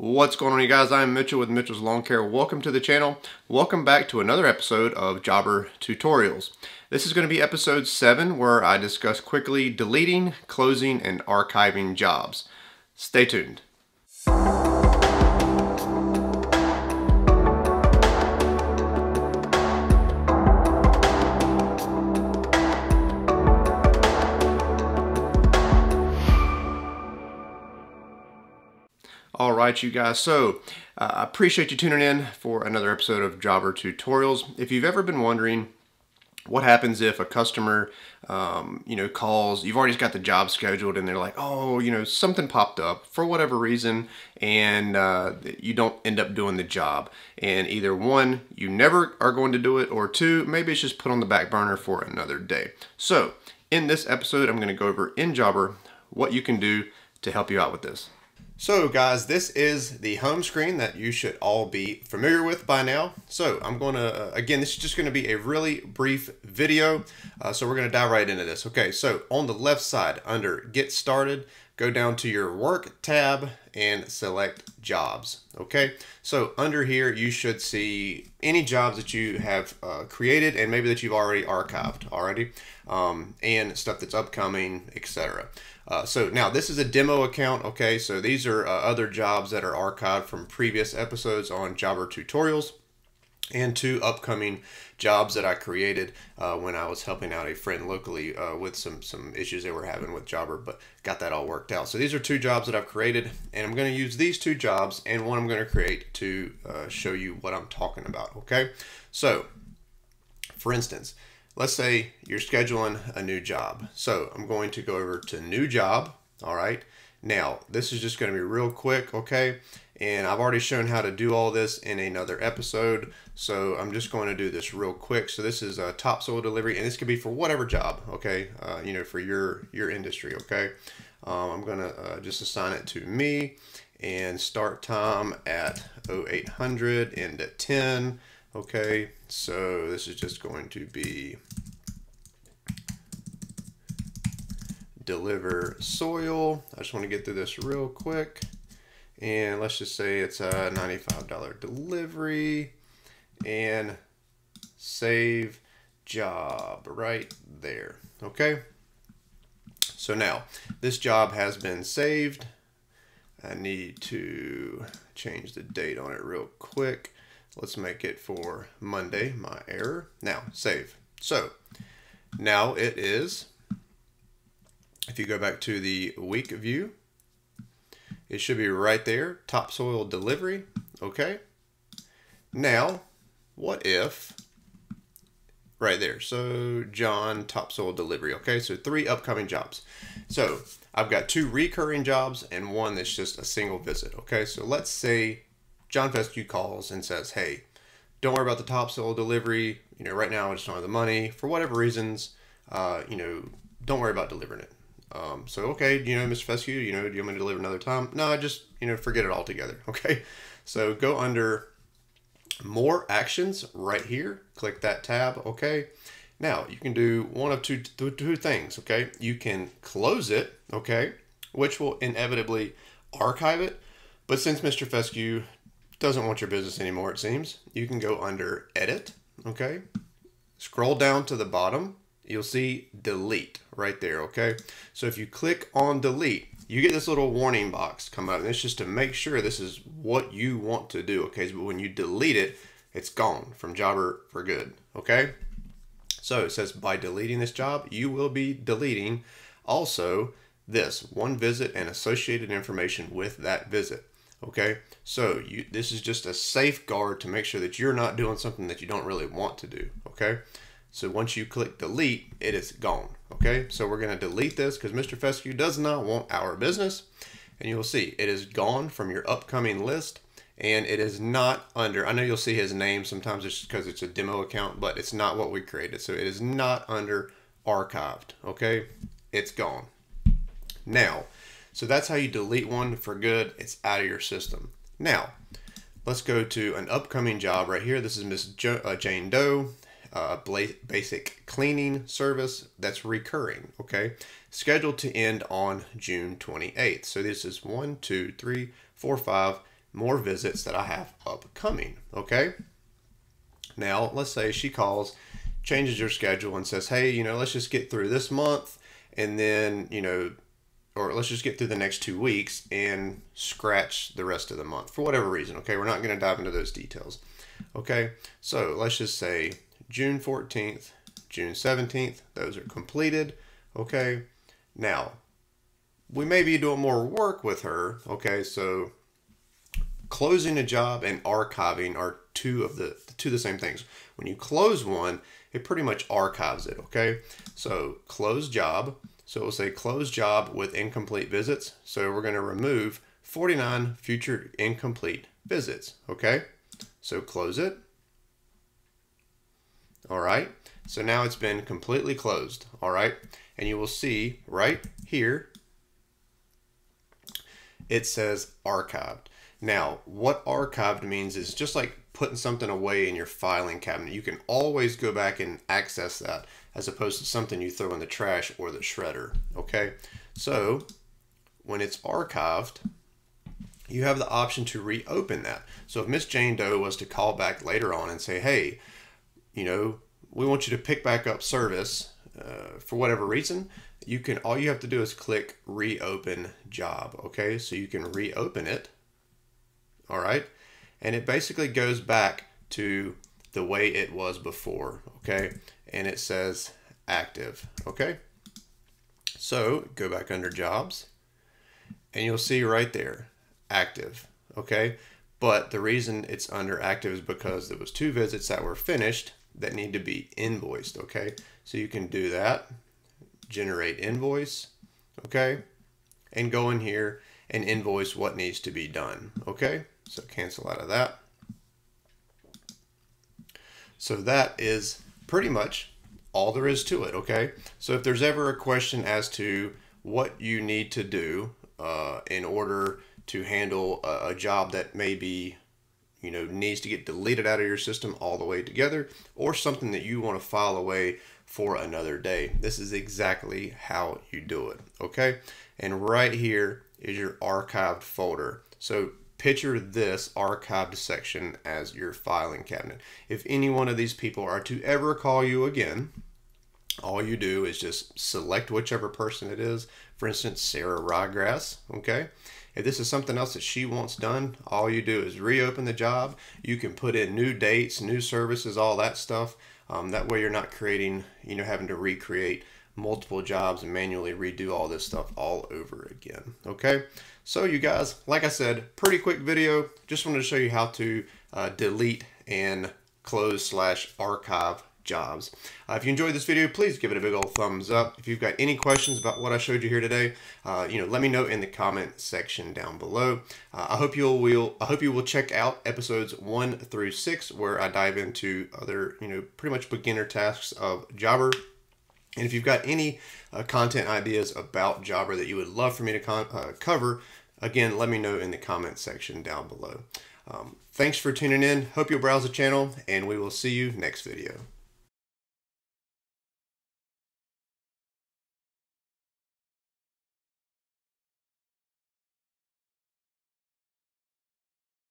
What's going on, you guys? I'm Mitchell with Mitchell's Lawn Care. Welcome to the channel. Welcome back to another episode of Jobber Tutorials. This is going to be episode 7 where I discuss quickly deleting, closing, and archiving jobs. Stay tuned. All right, you guys, so I appreciate you tuning in for another episode of Jobber Tutorials. If you've ever been wondering what happens if a customer, calls, you've already got the job scheduled and they're like, oh, something popped up for whatever reason and you don't end up doing the job. And either one, you never are going to do it, or two, maybe it's just put on the back burner for another day. So in this episode, I'm going to go over in Jobber what you can do to help you out with this. So guys, this is the home screen that you should all be familiar with by now. So I'm going to, again, this is just going to be a really brief video. So we're going to dive right into this. Okay, so on the left side under Get Started, go down to your Work tab and select Jobs. Okay, so under here you should see any jobs that you have created and maybe that you've already archived already, and stuff that's upcoming, etc. So now this is a demo account, okay? So these are other jobs that are archived from previous episodes on Jobber Tutorials, and 2 upcoming jobs that I created when I was helping out a friend locally with some issues they were having with Jobber, but got that all worked out. So these are 2 jobs that I've created, and I'm going to use these 2 jobs and one I'm going to create to show you what I'm talking about, okay? So, for instance, let's say you're scheduling a new job. So I'm going to go over to New Job. All right. Now, this is just going to be real quick, okay? And I've already shown how to do all this in another episode. So I'm just going to do this real quick. So this is a Topsoil Delivery, and this could be for whatever job, okay? For your industry, okay? I'm going to just assign it to me and start time at 0800, end at 10. Okay, so this is just going to be deliver soil. I just want to get through this real quick. And let's just say it's a $95 delivery and save job right there. Okay, so now this job has been saved. I need to change the date on it real quick. Let's make it for Monday, my error. Now, save. So, now it is, if you go back to the week view, it should be right there, Topsoil Delivery, okay? Now, what if, right there, so John Topsoil Delivery, okay? So 3 upcoming jobs. So, I've got 2 recurring jobs and 1 that's just a single visit, okay? So let's say John Fescue calls and says, hey, don't worry about the Topsoil Delivery. Right now I just don't have the money for whatever reasons. Don't worry about delivering it. So, okay, Mr. Fescue, do you want me to deliver another time? No, just, forget it altogether. Okay. So go under More Actions right here. Click that tab. Okay. Now you can do one of two things. Okay. You can close it. Okay. Which will inevitably archive it. But since Mr. Fescue doesn't want your business anymore, it seems, you can go under Edit, okay? Scroll down to the bottom, you'll see Delete right there, okay? So if you click on Delete, you get this little warning box come up, and it's just to make sure this is what you want to do, okay? But when you delete it, it's gone from Jobber for good, okay? So it says by deleting this job, you will be deleting also this one visit and associated information with that visit. Okay, so this is just a safeguard to make sure that you're not doing something that you don't really want to do. Okay, so once you click delete, it is gone. Okay, so we're going to delete this because Mr. Fescue does not want our business, and you'll see it is gone from your upcoming list, and it is not under, I know you'll see his name sometimes it's because it's a demo account, but it's not what we created, so it is not under archived. Okay, it's gone. Now, so that's how you delete one for good. It's out of your system. Now, let's go to an upcoming job right here. This is Miss Jane Doe, basic cleaning service that's recurring, okay? Scheduled to end on June 28th. So this is 1, 2, 3, 4, 5, more visits that I have upcoming. Okay. Now, let's say she calls, changes your schedule and says, hey, you know, let's just get through this month and then, you know, or let's just get through the next 2 weeks and scratch the rest of the month for whatever reason. Okay. We're not going to dive into those details. Okay. So let's just say June 14th, June 17th, those are completed. Okay. Now, we may be doing more work with her. Okay. So closing a job and archiving are two of the same things. When you close one, it pretty much archives it. Okay. So close job. So it will say close job with incomplete visits. So we're going to remove 49 future incomplete visits. Okay. So close it. All right. So now it's been completely closed. All right. And you will see right here, it says archived. Now, what archived means is just like putting something away in your filing cabinet. You can always go back and access that as opposed to something you throw in the trash or the shredder. Okay. So when it's archived, you have the option to reopen that. So if Miss Jane Doe was to call back later on and say, hey, you know, we want you to pick back up service for whatever reason, all you have to do is click reopen job. Okay. So you can reopen it. All right. And it basically goes back to the way it was before. Okay. And it says active. Okay. So go back under jobs and you'll see right there, active. Okay. But the reason it's under active is because there was 2 visits that were finished that need to be invoiced. Okay. So you can do that, generate invoice. Okay. And go in here and invoice what needs to be done. Okay. So cancel out of that. So that is pretty much all there is to it. Okay. So if there's ever a question as to what you need to do in order to handle a job that maybe, you know, needs to get deleted out of your system all the way together, or something that you want to file away for another day, this is exactly how you do it. Okay. And right here is your archived folder. So picture this archived section as your filing cabinet. If any one of these people are to ever call you again, all you do is just select whichever person it is. For instance, Sarah Ryegrass. Okay. If this is something else that she wants done, all you do is reopen the job. You can put in new dates, new services, all that stuff. That way you're not creating, you know, having to recreate multiple jobs and manually redo all this stuff all over again. Okay. So you guys, like I said, pretty quick video. Just wanted to show you how to delete and close / archive jobs. If you enjoyed this video, please give it a big old thumbs up. If you've got any questions about what I showed you here today, you know, let me know in the comment section down below. I hope you will check out episodes 1 through 6, where I dive into other, you know, pretty much beginner tasks of Jobber. And if you've got any content ideas about Jobber that you would love for me to cover, again, let me know in the comment section down below. Thanks for tuning in. Hope you'll browse the channel, and we will see you next video.